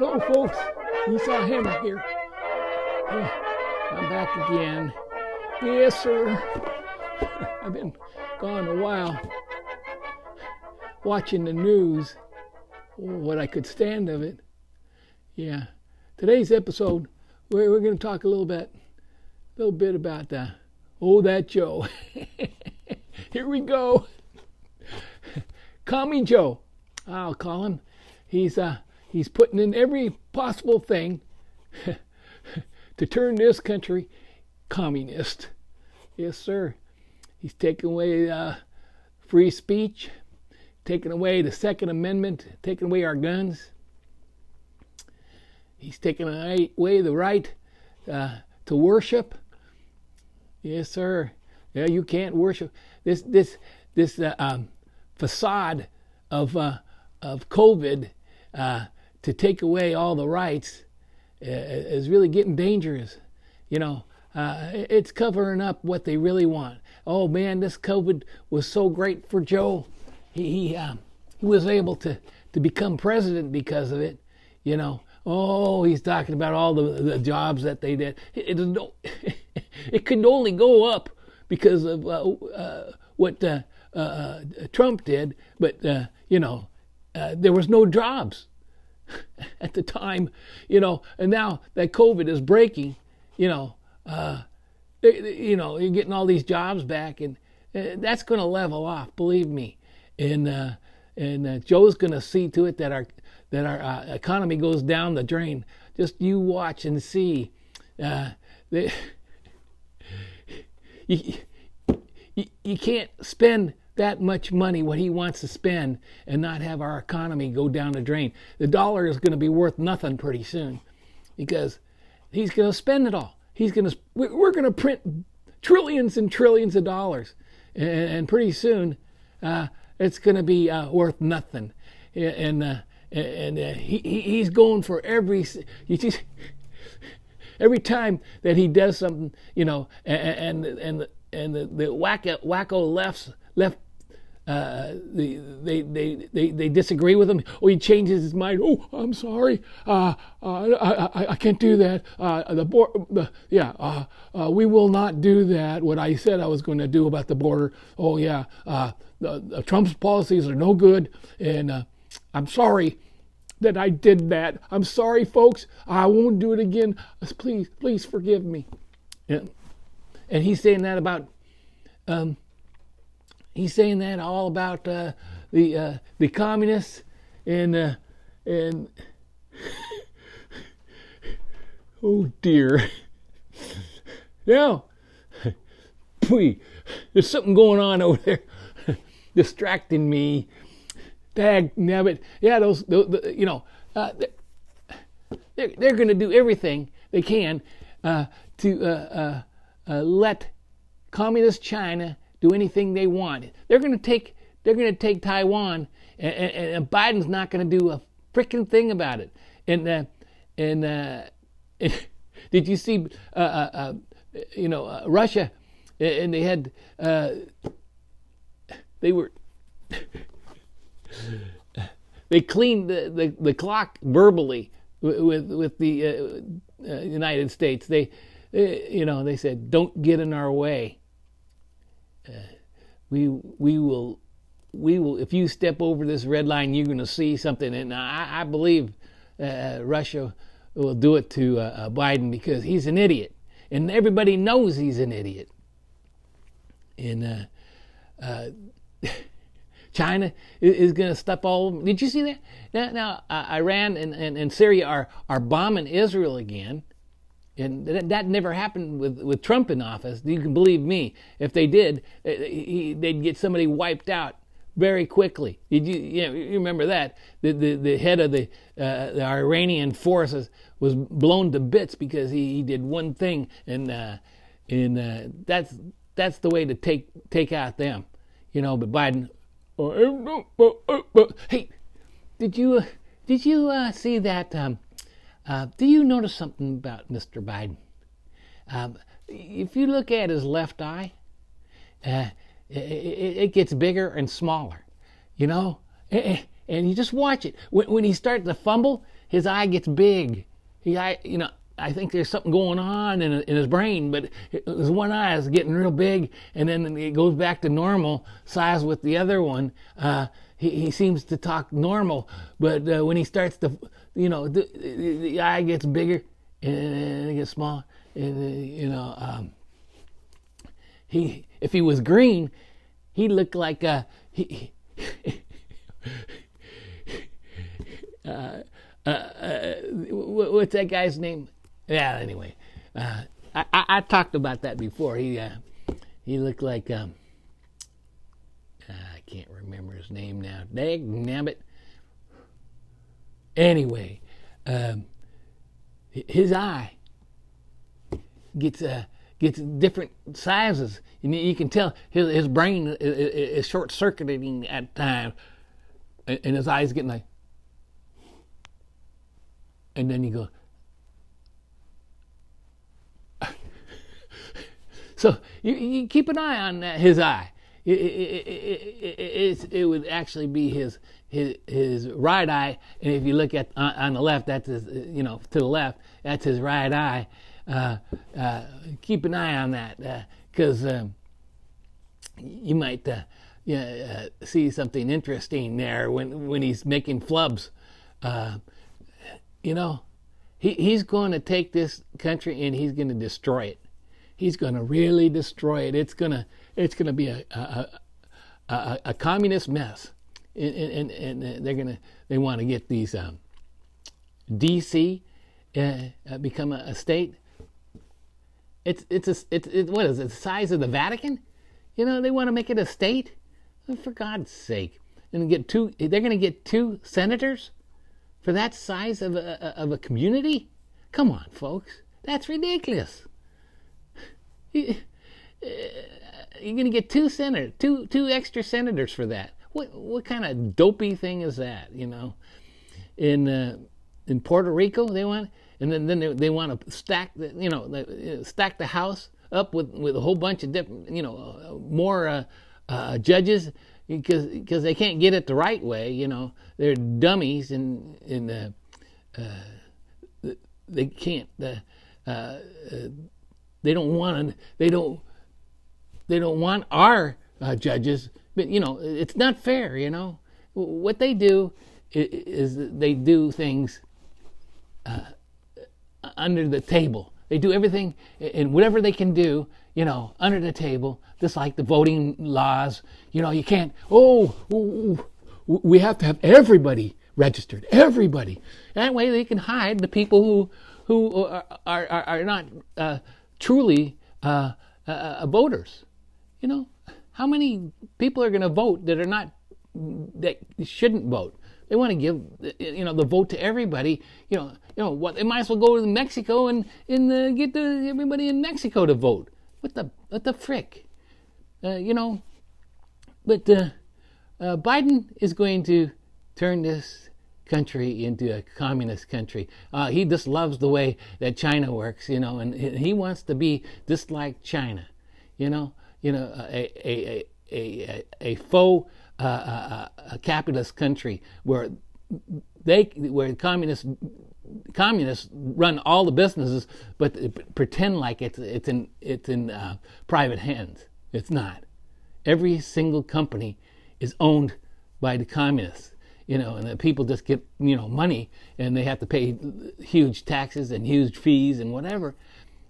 Hello, folks. Esau Hammer here. I'm back again. Yes, sir. I've been gone a while watching the news. What I could stand of it. Yeah. Today's episode, we're going to talk a little bit about that Joe. Here we go. Commie Joe, I'll call him. He's putting in every possible thing to turn this country communist. Yes, sir. He's taking away free speech, taking away the Second Amendment, taking away our guns. He's taking away the right to worship. Yes, sir. Yeah, you can't worship. This facade of COVID to take away all the rights is really getting dangerous. You know, it's covering up what they really want. Oh man, this COVID was so great for Joe. He was able to become president because of it. You know, oh, he's talking about all the jobs that they did. It could only go up because of what Trump did, but you know, there was no jobs at the time, you know, and now that COVID is breaking, you know, you're getting all these jobs back, and that's going to level off, believe me, and Joe's going to see to it that our economy goes down the drain. Just you watch and see. You can't spend that much money, what he wants to spend, and not have our economy go down the drain. The dollar is going to be worth nothing pretty soon because he's going to spend it all. We're going to print trillions and trillions of dollars, and pretty soon it's going to be worth nothing. And he's going for every time that he does something, you know, and the wacko left they disagree with him. Oh, he changes his mind. Oh, I'm sorry. I can't do that. We will not do that. What I said I was going to do about the border. Oh yeah. Trump's policies are no good, and I'm sorry that I did that. I'm sorry, folks. I won't do it again. Please forgive me. Yeah. And he's saying that about. He's saying that all about the communists and oh dear. Now, there's something going on over there, distracting me. Dag nabbit. Yeah, those you know, they're going to do everything they can to let communist China do anything they want. They're going to take Taiwan, and Biden's not going to do a freaking thing about it. And did you see Russia? And they had they cleaned the clock verbally with the United States. They said, don't get in our way. We will. If you step over this red line, you're going to see something. And I believe Russia will do it to Biden because he's an idiot, and everybody knows he's an idiot. And China is going to step all over. Did you see that? Now Iran and Syria are bombing Israel again. And that never happened with Trump in office. You can believe me. If they did, they'd get somebody wiped out very quickly. You remember that? The head of the Iranian forces was blown to bits because he did one thing, and that's the way to take out them. You know, but Biden. Hey, did you see that? Do you notice something about Mr. Biden? If you look at his left eye, it gets bigger and smaller, you know? And you just watch it. When he starts to fumble, his eye gets big. I think there's something going on in his brain, but his one eye is getting real big, and then it goes back to normal size with the other one. He seems to talk normal, but when he starts to, the eye gets bigger and it gets smaller. And, if he was green, he looked like what's that guy's name? Yeah, anyway, I talked about that before. He looked like I can't remember his name now. Dagnabbit. Anyway, his eye gets different sizes. You can tell his brain is short-circuiting at times, and his eyes getting like. And then you go. So you keep an eye on his eye. It would actually be his right eye, and if you look at on the left, that's his, to the left, that's his right eye. Keep an eye on that, because you might see something interesting there when he's making flubs. He's going to take this country and he's going to destroy it. He's going to really destroy it. It's going to be a communist mess, and they want to get these D.C. Become a state. What is it? The size of the Vatican? They want to make it a state. For God's sake, and they're going to get 2 senators for that size of a community? Come on, folks, that's ridiculous. You're going to get 2 extra senators for that. What kind of dopey thing is that? In Puerto Rico they want, and then they want to stack the House up with a whole bunch of different more judges, because they can't get it the right way. They're dummies, and they can't. They don't want our judges, but it's not fair. What they do is they do things under the table. They do everything and whatever they can do, under the table, just like the voting laws. You can't. We have to have everybody registered. Everybody. That way they can hide the people who are not truly voters. How many people are going to vote that shouldn't vote? They want to give the vote to everybody. What, they might as well go to Mexico and get everybody in Mexico to vote. What the frick? But Biden is going to turn this country into a communist country. He just loves the way that China works, and he wants to be just like China, a faux capitalist country where communists run all the businesses, but pretend like it's in private hands. It's not. Every single company is owned by the communists. And the people just get, money, and they have to pay huge taxes and huge fees and whatever.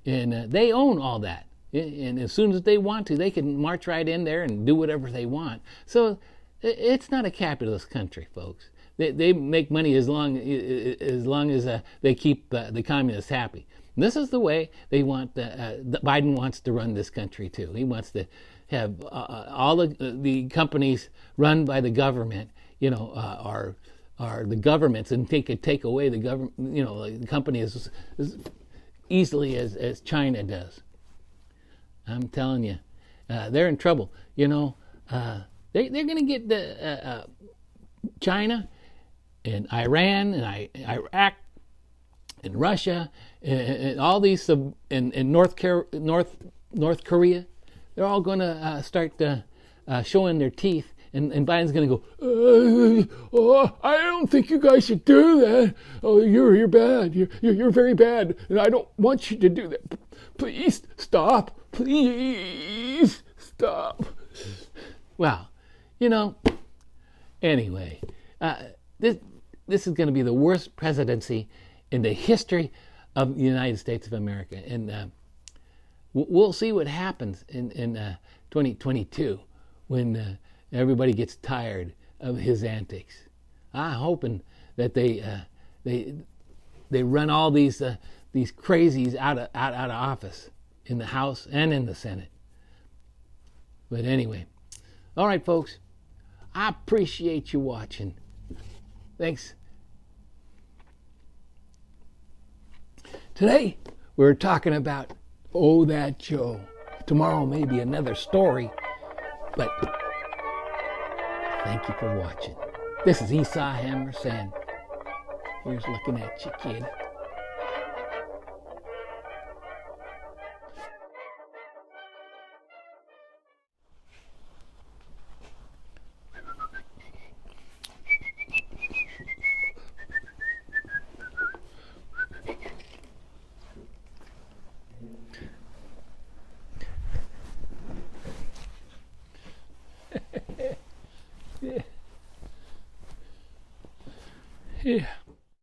And they own all that. And as soon as they want to, they can march right in there and do whatever they want. So it's not a capitalist country, folks. They make money as long as they keep the communists happy. And this is the way they want. Biden wants to run this country too. He wants to have all the companies run by the government. Are the governments, and take away the government. The company as easily as China does. I'm telling you, they're in trouble. They're going to get the China and Iran and Iraq and Russia and all these and North Korea. They're all going to start showing their teeth And Biden's going to go, oh, I don't think you guys should do that. Oh, you're bad. You're very bad. And I don't want you to do that. Please stop. Please stop. Well, anyway, this is going to be the worst presidency in the history of the United States of America. And we'll see what happens in 2022 when everybody gets tired of his antics. I'm hoping that they run all these crazies out of office in the House and in the Senate. But anyway, all right, folks, I appreciate you watching. Thanks. Today we're talking about Oh That Joe. Tomorrow may be another story, but thank you for watching. This is Esau Hammer saying, here's looking at you, kid. Yeah.